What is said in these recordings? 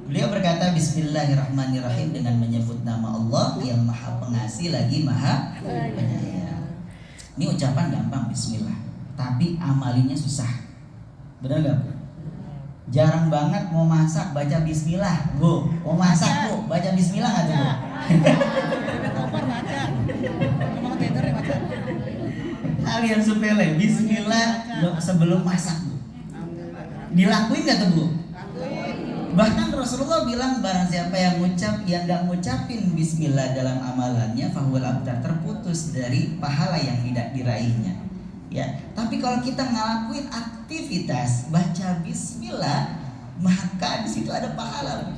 Beliau berkata Bismillahirrahmanirrahim dengan menyebut nama Allah yang Maha Pengasih lagi Maha Penyayang. Ini ucapan gampang Bismillah, tapi amalinya susah. Benar gak Bu? Jarang banget mau masak baca Bismillah Bu. Mau masak Bu, baca Bismillah gak tuh Bu? Hal yang sepele, Bismillah sebelum masak Bu. Dilakuin gak tuh Bu? Bahkan Rasulullah bilang barang siapa yang gak ngucapin Bismillah dalam amalannya, fahuwal abtar, terputus dari pahala yang tidak diraihnya. Ya, tapi kalau kita ngelakuin aktivitas baca Bismillah, maka di situ ada pahala.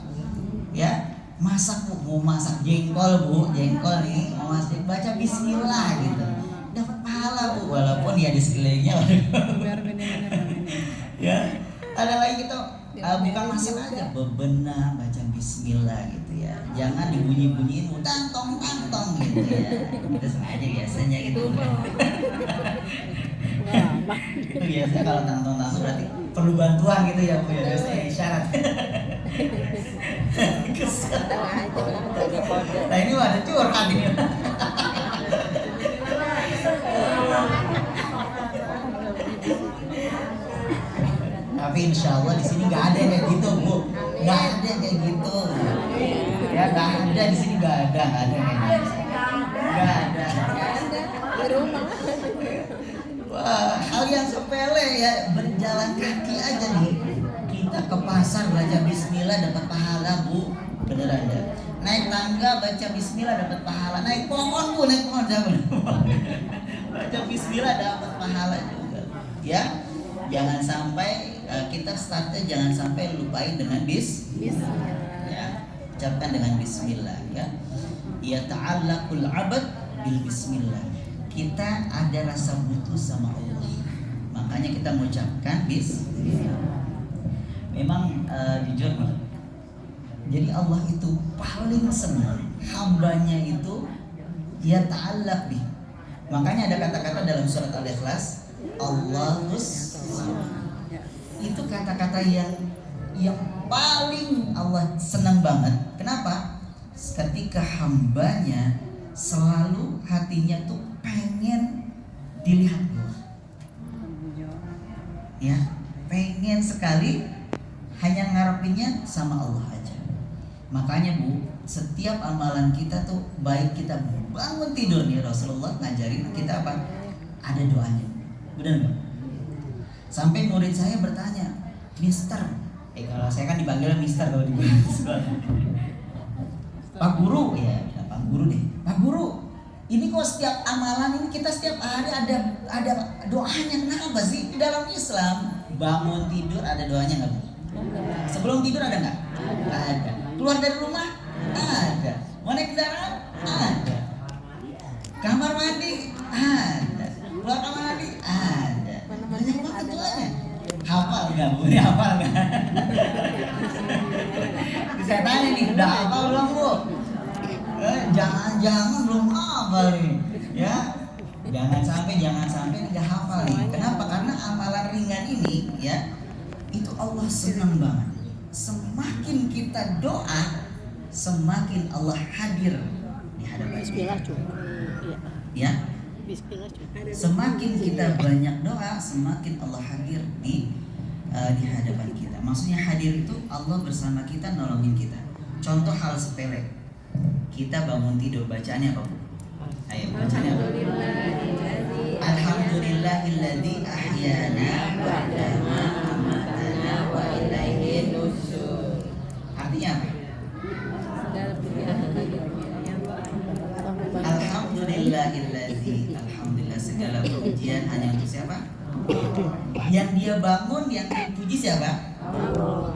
Ya, masak Bu, mau masak jengkol Bu, jengkol nih, mau masak baca Bismillah gitu, dapat pahala Bu, walaupun ya di sekelilingnya. Ya, ada lagi kita bukan masak aja, bebenah baca Bismillah gitu ya, jangan dibunyi-bunyiin tantong gitu ya, kita sengaja biasanya gitu. Itu biasa kalau tantong berarti perlu bantuan gitu ya Bu ya, biasanya isyarat. Nah ini ada curhat ini. Tapi insya Allah di sini nggak ada kayak gitu Bu, nggak ada kayak gitu. Ya nggak ada di sini, nggak ada kayak gitu. Nggak ada. Wah, hal yang sepele ya, berjalan kaki aja nih. Kita ke pasar baca Bismillah dapat pahala Bu, beneran ya. Naik tangga baca Bismillah dapat pahala. Naik pohon Bu, naik pohon jangan. Baca Bismillah dapat pahala juga. Ya, jangan sampai kita startnya jangan sampai lupain dengan Bismillah. Ya, ucapkan dengan Bismillah ya. Ya ta'allaqul abad bil Bismillah. Kita ada rasa butuh sama Allah, makanya kita mengucapkan Bismillah. Memang jujur nih, jadi Allah itu paling senang hambanya itu ya ta'allaq bih. Makanya ada kata-kata dalam surat Al-Ikhlas, Allahus itu kata-kata yang paling Allah senang banget. Kenapa? Ketika hambanya selalu hatinya tuh pengen dilihat Allah, ya, pengen sekali, hanya ngarepinnya sama Allah aja. Makanya Bu, setiap amalan kita tuh baik kita bangun tidur nih, Rasulullah ngajarin kita apa? Ada doanya, benar nggak? Sampai murid saya bertanya, Mister, kalau saya kan dipanggil Mister kalau di sekolah. Pak Guru, ya Pak Guru deh, Pak Guru. Ini kok setiap amalan ini kita setiap hari ada doanya, kenapa sih? Di dalam Islam bangun tidur ada doanya nggak Bu? Sebelum tidur ada nggak? Ada. Keluar dari rumah ada. Mau naik kendaraan ada. Kamar mandi ada. Keluar kamar mandi ada. Banyak banget doanya. Hafal nggak Bu? Ini hafal nggak? Saya tanya nih, udah hafal belum Bu? Jangan belum hafal nih, ya. Jangan sampai nggak hafal nih. Kenapa? Karena amalan ringan ini, ya, itu Allah senang banget. Semakin kita doa, semakin Allah hadir di hadapan kita. Ya. Semakin kita banyak doa, semakin Allah hadir di hadapan kita. Maksudnya hadir itu Allah bersama kita, nolongin kita. Contoh hal sepele. Kita bangun tidur, bacaannya apa Bu? Ayo bacaannya apa? Alhamdulillahilladzi ahyana ba'dama amatana wa ilaihin nusyur. Artinya apa? Alhamdulillahilladzi, alhamdulillah segala pujian hanya untuk siapa? Yang dia bangun, yang dipuji siapa? Allah.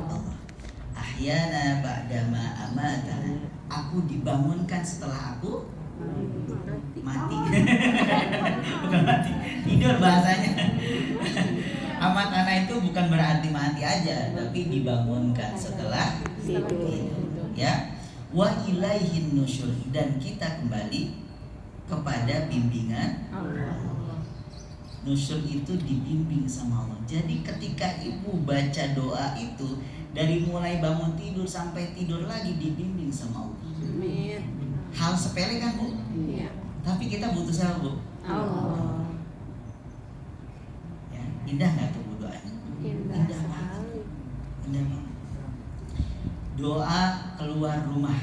Ahyana ba'dama amatana. Aku dibangunkan setelah aku mati. Bukan mati, tidur bahasanya. Amatana itu bukan berarti mati aja, tapi dibangunkan setelah tidur. Ya. Wa ilaihin nusyur, dan kita kembali kepada bimbingan Allah. Nusyur itu dibimbing sama Allah. Jadi ketika ibu baca doa itu, Dari mulai bangun tidur sampai tidur lagi dibimbing sama Allah. Hal sepele kan Bu? Iya. Tapi kita butuh siapa Bu? Allah. Ya, indah nggak tuh Bu doanya? Indah Indah banget. sekali. Indah banget. Doa keluar rumah.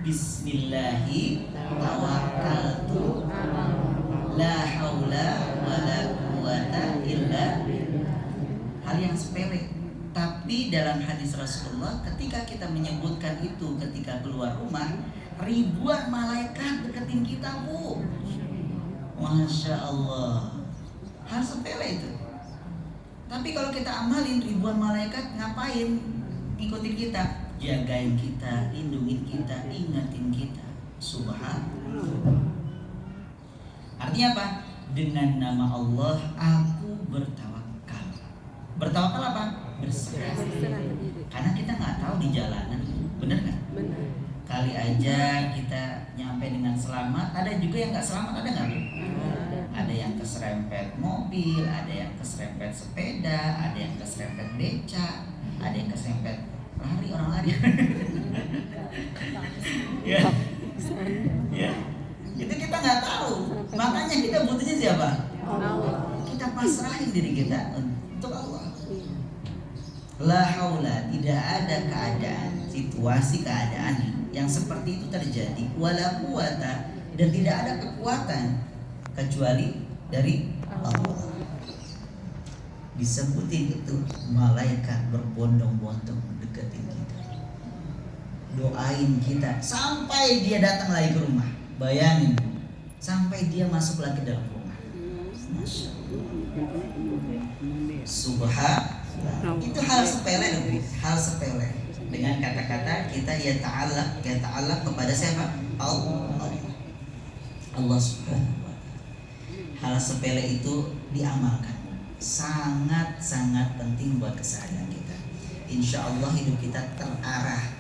Bismillahi tawakkaltu la haula wala quwata illa billah. Hal yang sepele, tapi dalam hadis Rasulullah ketika kita menyebutkan itu ketika keluar rumah, ribuan malaikat deketin kita Bu. Masya Allah. Hal sepele itu. Tapi kalau kita amalin, ribuan malaikat ngapain? Ikutin kita, jagain kita, lindungin kita, ingatin kita. Subhanallah. Artinya apa? Dengan nama Allah aku bertawakal. Bertawakal apa? Berserah diri. Karena kita nggak tahu di jalanan, bener nggak? Benar. Kali aja kita nyampe dengan selamat, ada juga yang nggak selamat, ada nggak? Ada yang keserempet mobil, ada yang keserempet sepeda, ada yang keserempet beca, ada yang keserempet lari, orang lari. Ya, ya. Itu kita nggak tahu. Makanya kita butuhnya siapa? Allah. Kita pasrahin diri kita untuk Allah. La haula, tidak ada keadaan, situasi keadaan yang seperti itu terjadi, wala quwata, dan tidak ada kekuatan kecuali dari Allah. Disebutin itu malaikat berbondong-bondong deketin kita, doain kita sampai dia datang lagi ke rumah. Bayangin, sampai dia masuk lagi dalam rumah. Masya Allah. Subhanallah. Itu hal sepele loh, hal sepele. Dengan kata-kata kita ya ta'alaq kepada siapa? Allah. Allah Subhanahu wa ta'ala. Hal sepele itu diamalkan. Sangat-sangat penting buat keseharian kita. Insya Allah hidup kita terarah.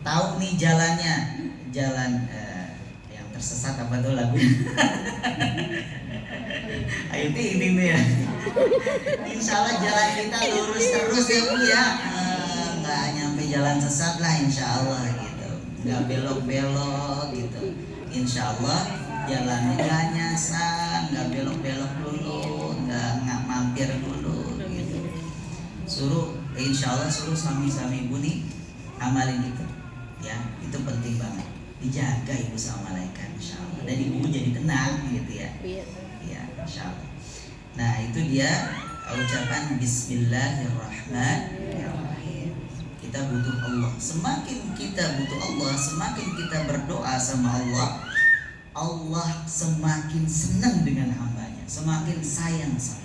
Tahu nih jalannya, jalan yang tersesat apa tuh lagu? Ayo ini nih ya. Insya Allah jalan kita lurus terus ya Bu ya. Nggak nyampe jalan sesat lah insya Allah gitu. Nggak belok-belok gitu. Insya Allah jalannya nggak nyasar, nggak belok-belok dulu, nggak mampir dulu gitu. Insya Allah suruh suami-suami ibu nih amalin itu ya, itu penting banget. Dijaga ibu sama malaikat insya Allah, dan ibu jadi tenang gitu ya. Ya insya Allah. Nah itu dia ucapan Bismillahirrahmanirrahim. Kita butuh Allah. Semakin kita butuh Allah, semakin kita berdoa sama Allah, Allah semakin senang dengan hambanya, semakin sayang sama